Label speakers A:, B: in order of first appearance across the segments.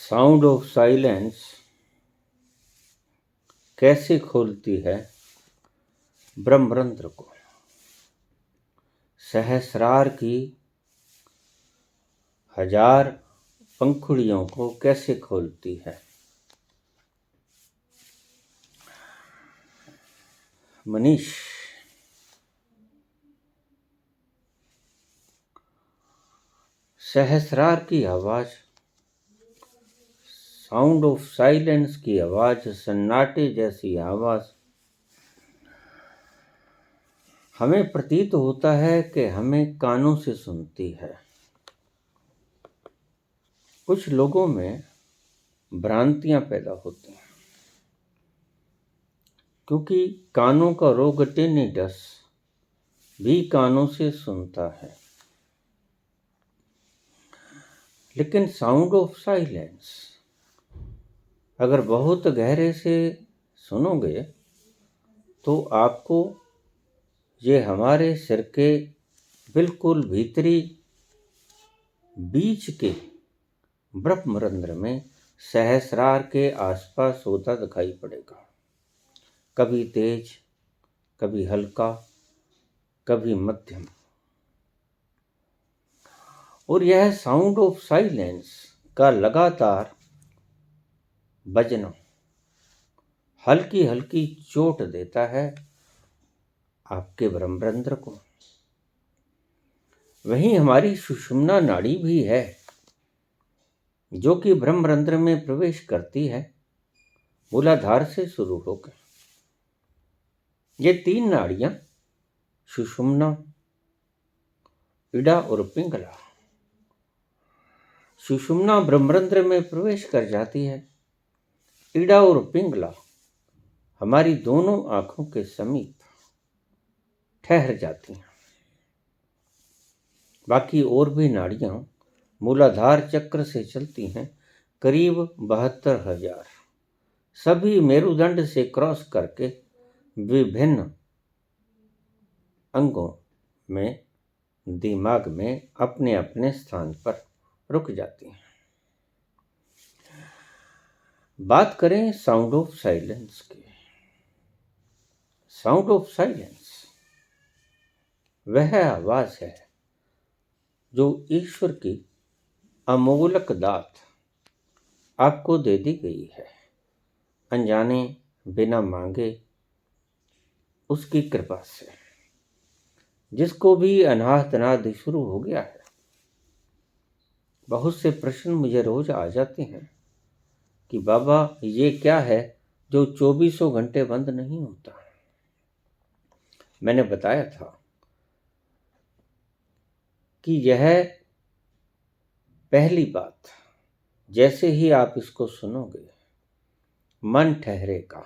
A: Sound of silence कैसे खोलती है ब्रह्मरंध्र को, सहस्रार की 1000 पंखुड़ियों को कैसे खोलती है। मनीष, सहस्रार की आवाज, साउंड ऑफ साइलेंस की आवाज, सन्नाटे जैसी आवाज हमें प्रतीत होता है कि हमें कानों से सुनती है। कुछ लोगों में भ्रांतियां पैदा होती हैं क्योंकि कानों का रोग टिनिटस भी कानों से सुनता है, लेकिन साउंड ऑफ साइलेंस अगर बहुत गहरे से सुनोगे तो आपको ये हमारे सिर के बिल्कुल भीतरी बीच के ब्रह्मरंध्र में सहस्रार के आसपास होता दिखाई पड़ेगा। कभी तेज, कभी हल्का, कभी मध्यम। और यह साउंड ऑफ साइलेंस का लगातार बजना हल्की हल्की चोट देता है आपके ब्रह्मरंध्र को। वहीं हमारी सुषुम्ना नाड़ी भी है जो कि ब्रह्मरंध्र में प्रवेश करती है मूलाधार से शुरू होकर। ये 3 नाड़ियां सुषुम्ना, इड़ा और पिंगला। सुषुम्ना ब्रह्मरंध्र में प्रवेश कर जाती है। इड़ा और पिंगला हमारी दोनों आंखों के समीप ठहर जाती हैं। बाकी और भी नाड़ियां मूलाधार चक्र से चलती हैं, करीब 72,000, सभी मेरुदंड से क्रॉस करके विभिन्न अंगों में दिमाग में अपने अपने स्थान पर रुक जाती हैं। बात करें साउंड ऑफ साइलेंस की। साउंड ऑफ साइलेंस वह आवाज है जो ईश्वर की अमोलक दात आपको दे दी गई है, अनजाने, बिना मांगे, उसकी कृपा से। जिसको भी अनाहत अनादि शुरू हो गया है। बहुत से प्रश्न मुझे रोज आ जाते हैं कि बाबा ये क्या है जो 24 घंटे बंद नहीं होता। मैंने बताया था कि यह पहली बात, जैसे ही आप इसको सुनोगे मन ठहरेगा,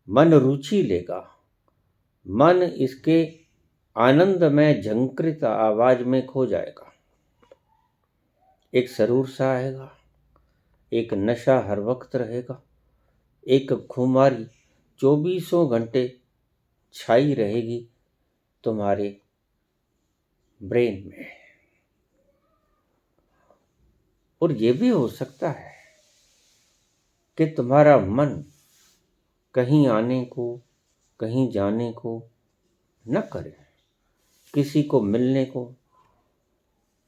A: मन रुचि लेगा, मन इसके आनंद में झंकृत आवाज में खो जाएगा। एक सरूर सा आएगा, एक नशा हर वक्त रहेगा, एक खुमारी 24 घंटे छाई रहेगी तुम्हारे ब्रेन में। और ये भी हो सकता है कि तुम्हारा मन कहीं आने को, कहीं जाने को न करे, किसी को मिलने को,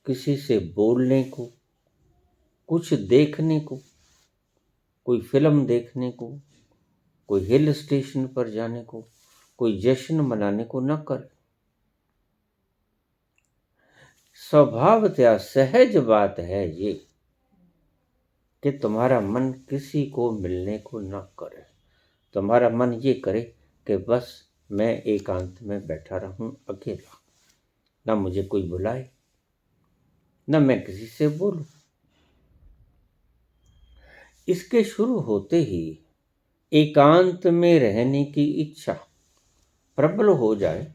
A: किसी से बोलने को, कुछ देखने को, कोई फिल्म देखने को, कोई हिल स्टेशन पर जाने को, कोई जश्न मनाने को न करे। स्वभावतः सहज बात है ये कि तुम्हारा मन किसी को मिलने को न करे। तुम्हारा मन ये करे कि बस मैं एकांत में बैठा रहूं अकेला, ना मुझे कोई बुलाए, ना मैं किसी से बोलूं। इसके शुरू होते ही एकांत में रहने की इच्छा प्रबल हो जाए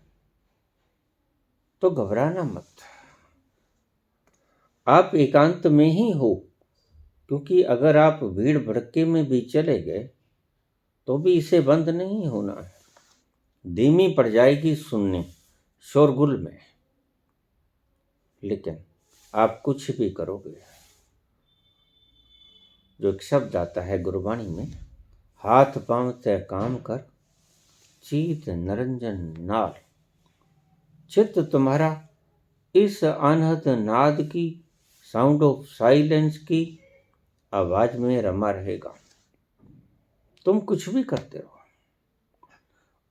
A: तो घबराना मत। आप एकांत में ही हो, क्योंकि अगर आप भीड़ भड़के में भी चले गए तो भी इसे बंद नहीं होना है। धीमी पड़ जाएगी सुनने, शोरगुल में, लेकिन आप कुछ भी करोगे जो एक शब्द आता है गुरबाणी में, हाथ पांव तय काम कर, चीत नरंजन नाल। चित्त तुम्हारा इस अनहद नाद की, साउंड ऑफ साइलेंस की आवाज में रमा रहेगा। तुम कुछ भी करते रहो,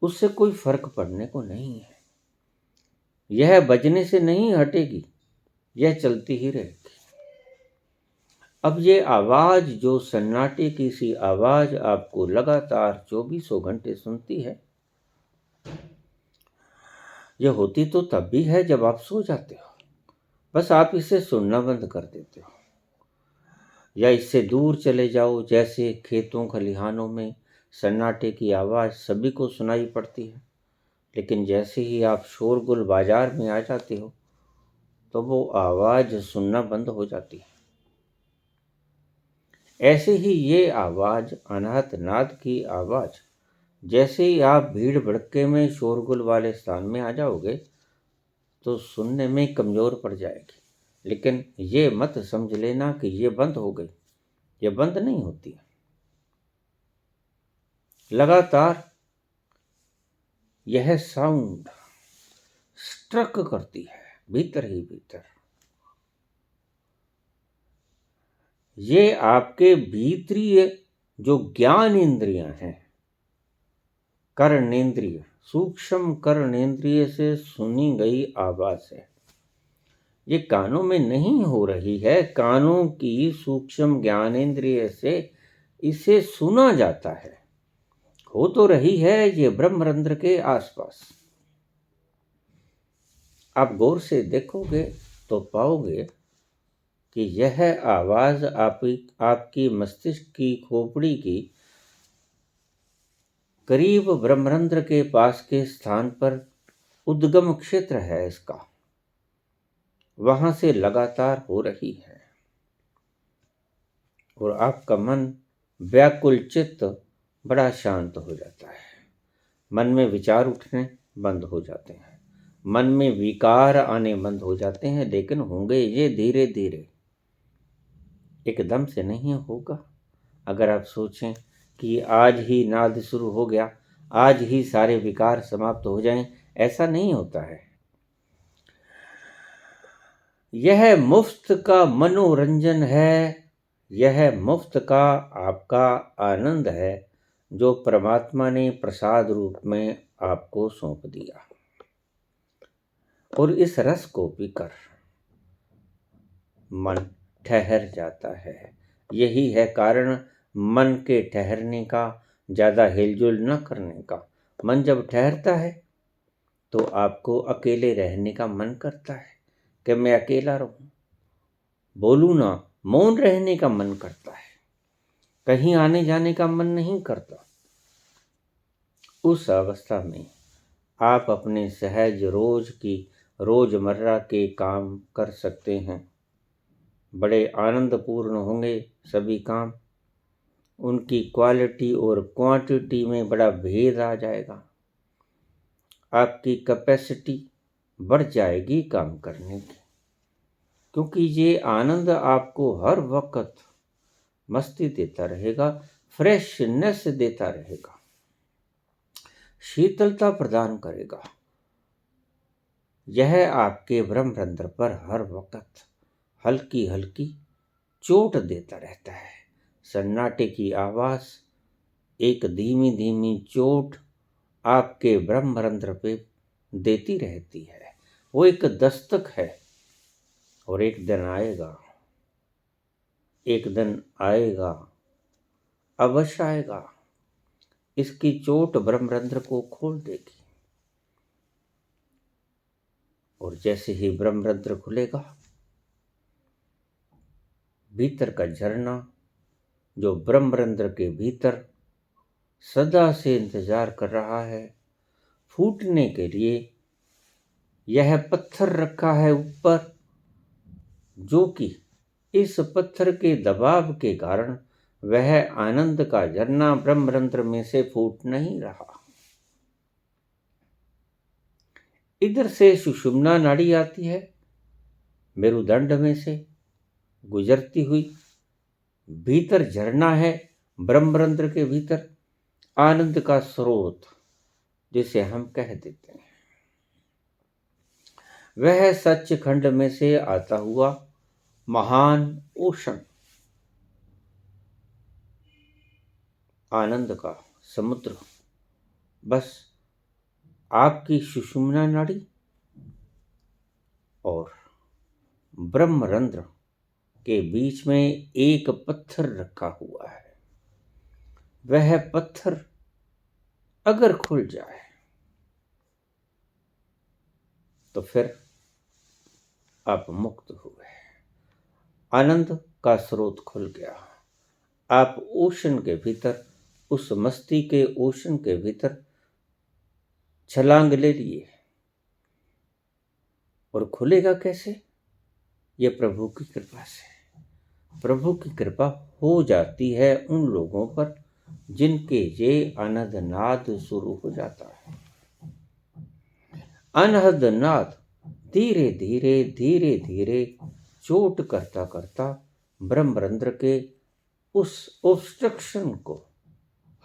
A: उससे कोई फर्क पड़ने को नहीं है। यह बजने से नहीं हटेगी, यह चलती ही रहेगी। अब ये आवाज, जो सन्नाटे की सी आवाज आपको लगातार 24 घंटे सुनती है, यह होती तो तब भी है जब आप सो जाते हो। बस आप इसे सुनना बंद कर देते हो या इससे दूर चले जाओ। जैसे खेतों खलिहानों में सन्नाटे की आवाज सभी को सुनाई पड़ती है, लेकिन जैसे ही आप शोरगुल बाजार में आ जाते हो तो वो आवाज सुनना बंद हो जाती है। ऐसे ही ये आवाज, अनाहत नाद की आवाज, जैसे ही आप भीड़ भड़के में शोरगुल वाले स्थान में आ जाओगे तो सुनने में कमजोर पड़ जाएगी। लेकिन ये मत समझ लेना कि ये बंद हो गई, ये बंद नहीं होती है। लगातार यह साउंड स्ट्रक करती है भीतर ही भीतर। ये आपके भीतरी जो ज्ञान इंद्रियां हैं, कर्णेंद्रिय, सूक्ष्म कर्णेंद्रिय से सुनी गई आवाज है। ये कानों में नहीं हो रही है, कानों की सूक्ष्म ज्ञानेंद्रिय से इसे सुना जाता है। हो तो रही है ये ब्रह्मरंध्र के आसपास। आप गौर से देखोगे तो पाओगे कि यह आवाज आपकी मस्तिष्क की खोपड़ी की करीब ब्रह्मरंध्र के पास के स्थान पर उद्गम क्षेत्र है इसका, वहां से लगातार हो रही है। और आपका मन व्याकुल चित्त बड़ा शांत हो जाता है। मन में विचार उठने बंद हो जाते हैं, मन में विकार आने बंद हो जाते हैं। लेकिन होंगे ये धीरे धीरे, एकदम से नहीं होगा। अगर आप सोचें कि आज ही नाद शुरू हो गया, आज ही सारे विकार समाप्त हो जाएं, ऐसा नहीं होता है। यह मुफ्त का मनोरंजन है, यह मुफ्त का आपका आनंद है, जो परमात्मा ने प्रसाद रूप में आपको सौंप दिया। और इस रस को पीकर मन ठहर जाता है। यही है कारण मन के ठहरने का, ज़्यादा हिलजुल न करने का। मन जब ठहरता है तो आपको अकेले रहने का मन करता है कि मैं अकेला रहूं, बोलूं ना, मौन रहने का मन करता है, कहीं आने जाने का मन नहीं करता। उस अवस्था में आप अपने सहज रोजमर्रा के काम कर सकते हैं। बड़े आनंदपूर्ण होंगे सभी काम, उनकी क्वालिटी और क्वांटिटी में बड़ा भेद आ जाएगा। आपकी कैपेसिटी बढ़ जाएगी काम करने की, क्योंकि ये आनंद आपको हर वक्त मस्ती देता रहेगा, फ्रेशनेस देता रहेगा, शीतलता प्रदान करेगा। यह आपके ब्रह्मरंध्र पर हर वक्त हल्की हल्की चोट देता रहता है। सन्नाटे की आवाज एक धीमी धीमी चोट आपके ब्रह्मरंध्र पे देती रहती है। वो एक दस्तक है और एक दिन आएगा, एक दिन आएगा, अवश्य आएगा। इसकी चोट ब्रह्मरंध्र को खोल देगी और जैसे ही ब्रह्मरंध्र खुलेगा, भीतर का झरना जो ब्रह्मरंध्र के भीतर सदा से इंतजार कर रहा है फूटने के लिए, यह पत्थर रखा है ऊपर, जो कि इस पत्थर के दबाव के कारण वह आनंद का झरना ब्रह्मरंध्र में से फूट नहीं रहा। इधर से सुषुम्ना नाड़ी आती है, मेरुदंड में से गुजरती हुई भीतर झरना है, ब्रह्मरंध्र के भीतर आनंद का स्रोत जिसे हम कह देते हैं। वह सच्चिखंड में से आता हुआ महान ओशन, आनंद का समुद्र, बस आपकी सुषुम्ना नाड़ी और ब्रह्मरंध्र के बीच में एक पत्थर रखा हुआ है। वह पत्थर अगर खुल जाए तो फिर आप मुक्त हुए, आनंद का स्रोत खुल गया। आप ओशन के भीतर, उस मस्ती के ओशन के भीतर छलांग ले लिए। और खुलेगा कैसे? ये प्रभु की कृपा से। प्रभु की कृपा हो जाती है उन लोगों पर जिनके ये अनहद नाद शुरू हो जाता है। अनहद नाद धीरे धीरे धीरे धीरे चोट करता करता ब्रह्मरंध्र के उस ऑब्स्ट्रक्शन को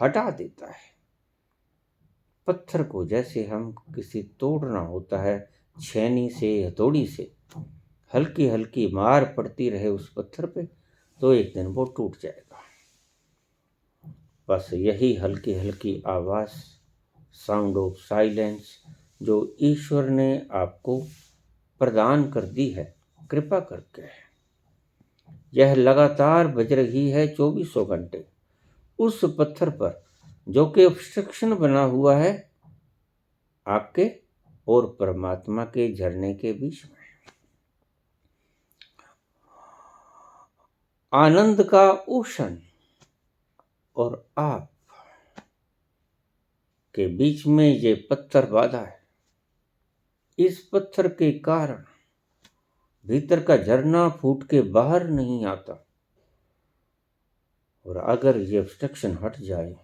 A: हटा देता है। पत्थर को जैसे हम किसी तोड़ना होता है छेनी से, हथौड़ी से, हल्की हल्की मार पड़ती रहे उस पत्थर पे तो एक दिन वो टूट जाएगा। बस यही हल्की हल्की आवाज, साउंड ऑफ साइलेंस, जो ईश्वर ने आपको प्रदान कर दी है कृपा करके, यह लगातार बज रही है 24 घंटे उस पत्थर पर जो कि ऑब्स्ट्रक्शन बना हुआ है आपके और परमात्मा के झरने के बीच में। आनंद का ओशन और आप के बीच में ये पत्थर बाधा है। इस पत्थर के कारण भीतर का झरना फूट के बाहर नहीं आता। और अगर ये ऑब्स्ट्रक्शन हट जाए,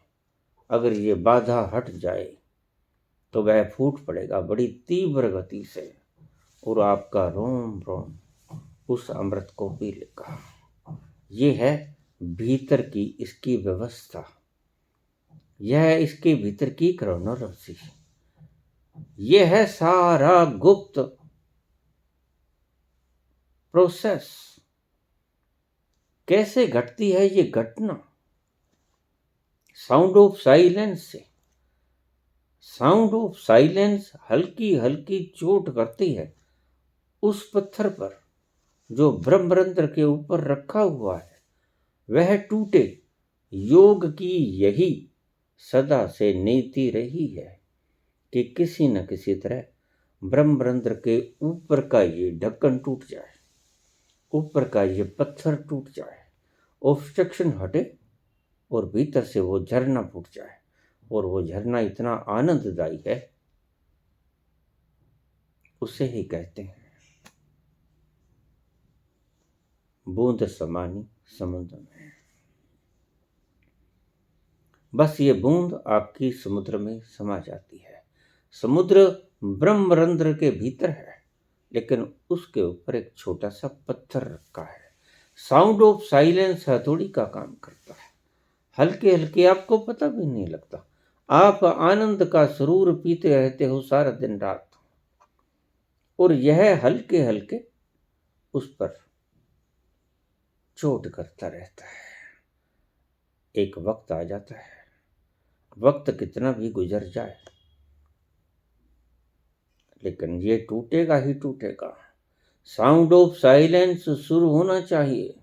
A: अगर ये बाधा हट जाए तो वह फूट पड़ेगा बड़ी तीव्र गति से और आपका रोम रोम उस अमृत को पी लेगा। ये है भीतर की इसकी व्यवस्था, यह है इसके भीतर की क्रोनोलॉजी, यह है सारा गुप्त प्रोसेस। कैसे घटती है ये घटना? साउंड ऑफ साइलेंस से। साउंड ऑफ साइलेंस हल्की हल्की चोट करती है उस पत्थर पर जो ब्रह्मरंध्र के ऊपर रखा हुआ है, वह टूटे। योग की यही सदा से नीति रही है कि किसी न किसी तरह ब्रह्मरंध्र के ऊपर का ये ढक्कन टूट जाए, ऊपर का ये पत्थर टूट जाए, ऑब्स्ट्रक्शन हटे और भीतर से वो झरना फूट जाए। और वो झरना इतना आनंददायी है, उसे ही कहते हैं बूंद समानी समुद्र में। बस ये बूंद आपकी समुद्र में समा जाती है। समुद्र ब्रह्मरंध्र के भीतर है, लेकिन उसके ऊपर एक छोटा सा पत्थर रखा है। साउंड ऑफ साइलेंस हथौड़ी का काम करता है। हल्के हल्के, आपको पता भी नहीं लगता, आप आनंद का सुरूर पीते रहते हो सारा दिन रात, और यह हल्के हल्के उस पर चोट करता रहता है। एक वक्त आ जाता है, वक्त कितना भी गुजर जाए लेकिन ये टूटेगा ही टूटेगा। साउंड ऑफ साइलेंस शुरू होना चाहिए।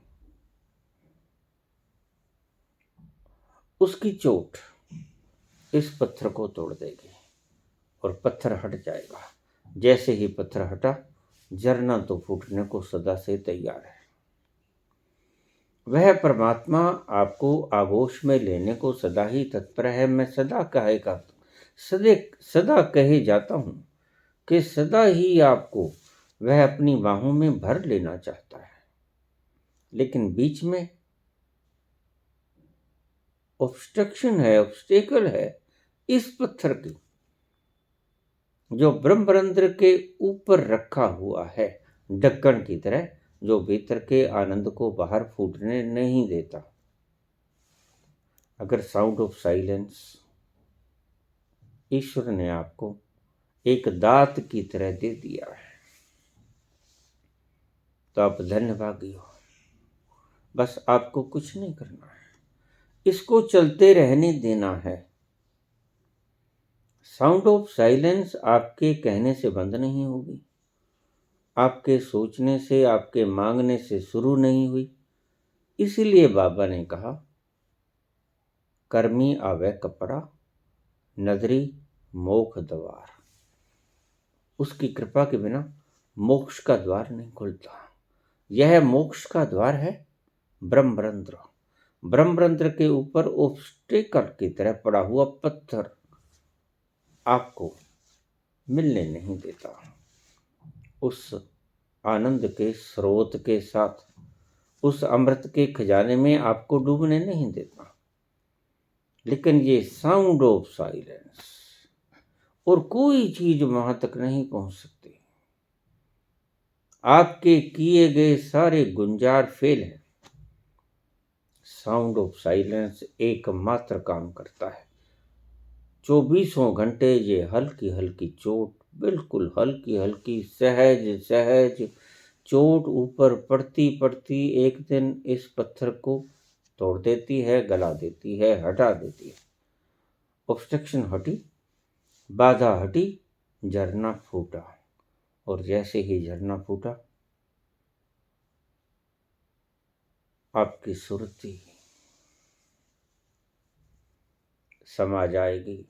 A: उसकी चोट इस पत्थर को तोड़ देगी और पत्थर हट जाएगा। जैसे ही पत्थर हटा, झरना तो फूटने को सदा से तैयार है। वह परमात्मा आपको आगोश में लेने को सदा ही तत्पर है। मैं सदा कहे जाता हूं कि सदा ही आपको वह अपनी बाहों में भर लेना चाहता है, लेकिन बीच में ऑब्स्ट्रक्शन है, ऑब्स्टेकल है इस पत्थर की, जो ब्रह्मरंध्र के ऊपर रखा हुआ है ढक्कन की तरह, जो भीतर के आनंद को बाहर फूटने नहीं देता। अगर साउंड ऑफ साइलेंस ईश्वर ने आपको एक दात की तरह दे दिया है तो आप धन्यभागी हो। बस आपको कुछ नहीं करना है, इसको चलते रहने देना है। साउंड ऑफ साइलेंस आपके कहने से बंद नहीं होगी, आपके सोचने से, आपके मांगने से शुरू नहीं हुई। इसीलिए बाबा ने कहा, कर्मी आवे कपड़ा, नदरी मोक्ष द्वार। उसकी कृपा के बिना मोक्ष का द्वार नहीं खुलता। यह मोक्ष का द्वार है ब्रह्मरंध्र। ब्रह्मरंध्र के ऊपर ऑब्स्टेकल की तरह पड़ा हुआ पत्थर आपको मिलने नहीं देता। उस आनंद के स्रोत के साथ, उस अमृत के खजाने में आपको डूबने नहीं देता। लेकिन ये साउंड ऑफ साइलेंस और कोई चीज वहां तक नहीं पहुंच सकती। आपके किए गए सारे गुंजार फेल हैं। साउंड ऑफ साइलेंस एकमात्र काम करता है। 24 घंटे ये हल्की हल्की चोट, बिल्कुल हल्की हल्की सहज सहज चोट ऊपर पड़ती पड़ती एक दिन इस पत्थर को तोड़ देती है, गला देती है, हटा देती है। ऑब्स्ट्रक्शन हटी, बाधा हटी, झरना फूटा। और जैसे ही झरना फूटा, आपकी सुरती समा जाएगी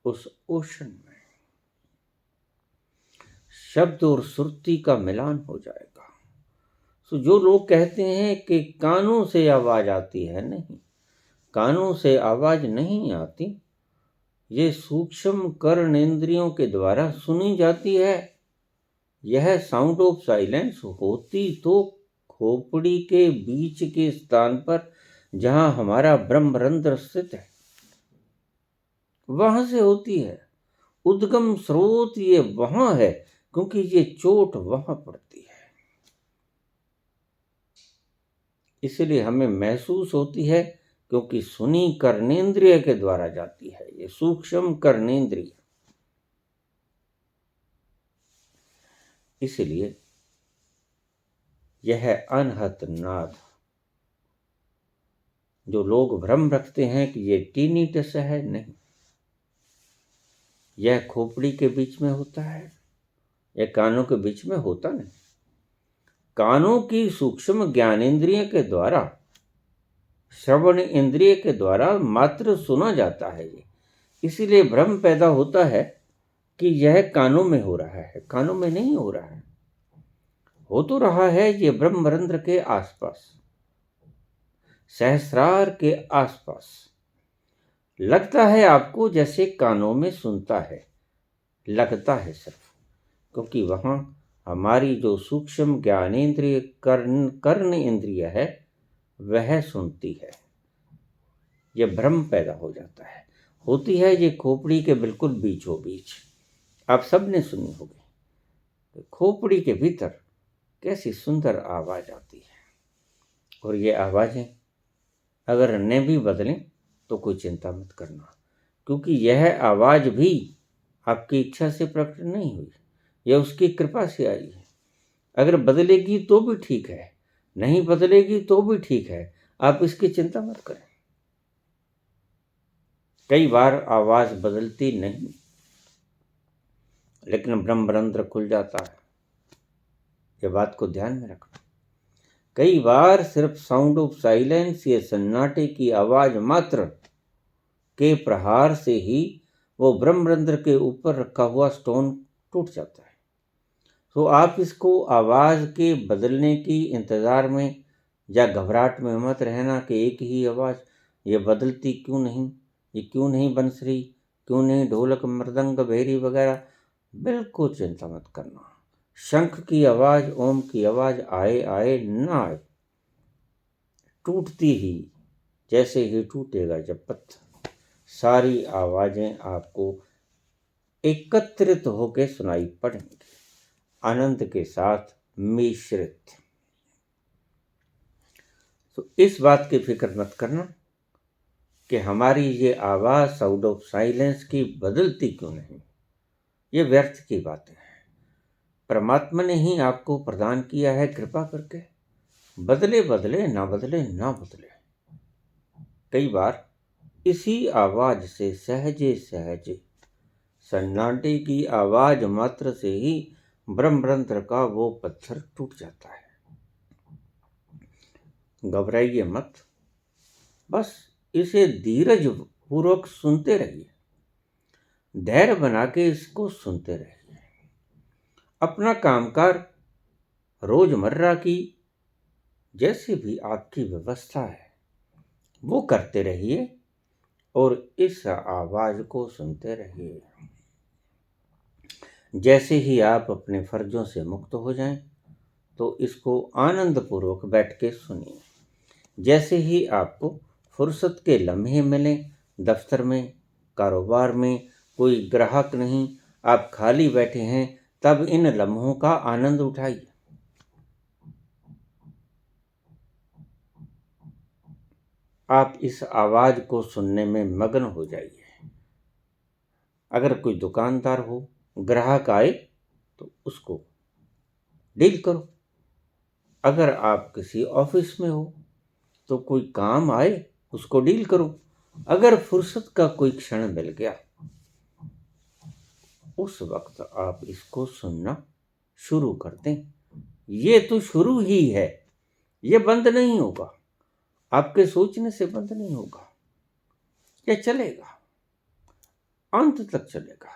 A: उस ओशन में। शब्द और सुरती का मिलान हो जाएगा। तो जो लोग कहते हैं कि कानों से आवाज आती है, नहीं, कानों से आवाज नहीं आती। ये सूक्ष्म कर्णेंद्रियों के द्वारा सुनी जाती है। यह साउंड ऑफ साइलेंस होती तो खोपड़ी के बीच के स्थान पर, जहां हमारा ब्रह्मरंध्र स्थित है, वहां से होती है। उद्गम स्रोत ये वहां है, क्योंकि ये चोट वहां पड़ती है। इसलिए हमें महसूस होती है, क्योंकि सुनी कर्णेंद्रिय के द्वारा जाती है। ये सूक्ष्म कर्णेंद्रिय। इसलिए यह अनहत नाद, जो लोग भ्रम रखते हैं कि ये टीनिटस है, नहीं, यह खोपड़ी के बीच में होता है, यह कानों के बीच में होता नहीं। कानों की सूक्ष्म ज्ञानेंद्रिय के द्वारा, श्रवण इंद्रिय के द्वारा मात्र सुना जाता है ये। इसीलिए भ्रम पैदा होता है कि यह कानों में हो रहा है। कानों में नहीं हो रहा है, हो तो रहा है ये ब्रह्मरंध्र के आसपास, सहस्रार के आसपास। लगता है आपको जैसे कानों में सुनता है, लगता है सिर्फ, क्योंकि वहां हमारी जो सूक्ष्म ज्ञानेंद्रिय कर्ण इंद्रिय है वह सुनती है। यह भ्रम पैदा हो जाता है। होती है ये खोपड़ी के बिल्कुल बीचों बीच। आप सबने सुनी होगी, खोपड़ी के भीतर कैसी सुंदर आवाज आती है। और ये आवाजें अगर न भी बदलें तो कोई चिंता मत करना, क्योंकि यह आवाज भी आपकी इच्छा से प्रकट नहीं हुई, यह उसकी कृपा से आई है। अगर बदलेगी तो भी ठीक है, नहीं बदलेगी तो भी ठीक है, आप इसकी चिंता मत करें। कई बार आवाज बदलती नहीं, लेकिन ब्रह्मरंध्र खुल जाता है। यह बात को ध्यान में रखना। कई बार सिर्फ साउंड ऑफ साइलेंस, ये सन्नाटे की आवाज मात्र के प्रहार से ही वो ब्रह्मरंध्र के ऊपर रखा हुआ स्टोन टूट जाता है। तो आप इसको आवाज के बदलने की इंतजार में या घबराहट में मत रहना कि एक ही आवाज, ये बदलती क्यों नहीं, ये क्यों नहीं बंसरी, क्यों नहीं ढोलक मृदंग भेरी वगैरह। बिल्कुल चिंता मत करना। शंख की आवाज, ओम की आवाज आए आए ना आए, टूटती ही जैसे ही टूटेगा जब पत्थर, सारी आवाजें आपको एकत्रित होकर सुनाई पड़ेंगी। आनंद के साथ मिश्रित। तो इस बात की फिक्र मत करना कि हमारी ये आवाज़ साउंड ऑफ साइलेंस की बदलती क्यों नहीं। ये व्यर्थ की बातें हैं। परमात्मा ने ही आपको प्रदान किया है कृपा करके। बदले बदले ना बदले ना बदले। कई बार इसी आवाज से सहजे सहजे सन्नाटे की आवाज मात्र से ही ब्रह्मरंध्र का वो पत्थर टूट जाता है। घबराइए मत, बस इसे धीरज पूर्वक सुनते रहिए। धैर्य बना के इसको सुनते रहिए। अपना कामकाज रोजमर्रा की जैसी भी आपकी व्यवस्था है वो करते रहिए और इस आवाज को सुनते रहिए। जैसे ही आप अपने फर्जों से मुक्त हो जाएं तो इसको आनंद पूर्वक बैठ के सुनिए। जैसे ही आपको फुर्सत के लम्हे मिलें, दफ्तर में, कारोबार में कोई ग्राहक नहीं, आप खाली बैठे हैं, तब इन लम्हों का आनंद उठाइए। आप इस आवाज को सुनने में मग्न हो जाइए। अगर कोई दुकानदार हो, ग्राहक आए तो उसको डील करो। अगर आप किसी ऑफिस में हो तो कोई काम आए उसको डील करो। अगर फुर्सत का कोई क्षण मिल गया उस वक्त आप इसको सुनना शुरू कर दें। ये तो शुरू ही है, ये बंद नहीं होगा। आपके सोचने से बंद नहीं होगा, ये चलेगा, अंत तक चलेगा।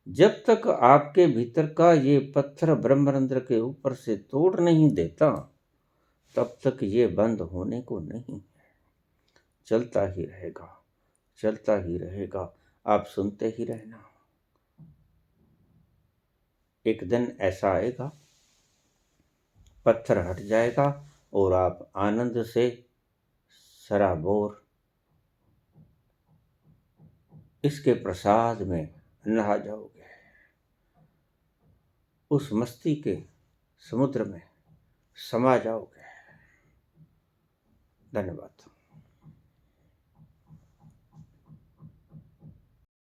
A: जब तक आपके भीतर का ये पत्थर ब्रह्मरंध्र के ऊपर से तोड़ नहीं देता तब तक ये बंद होने को नहीं। चलता ही रहेगा, चलता ही रहेगा। आप सुनते ही रहना। एक दिन ऐसा आएगा, पत्थर हट जाएगा और आप आनंद से सराबोर इसके प्रसाद में नहा जाओगे। उस मस्ती के समुद्र में समा जाओगे। धन्यवाद।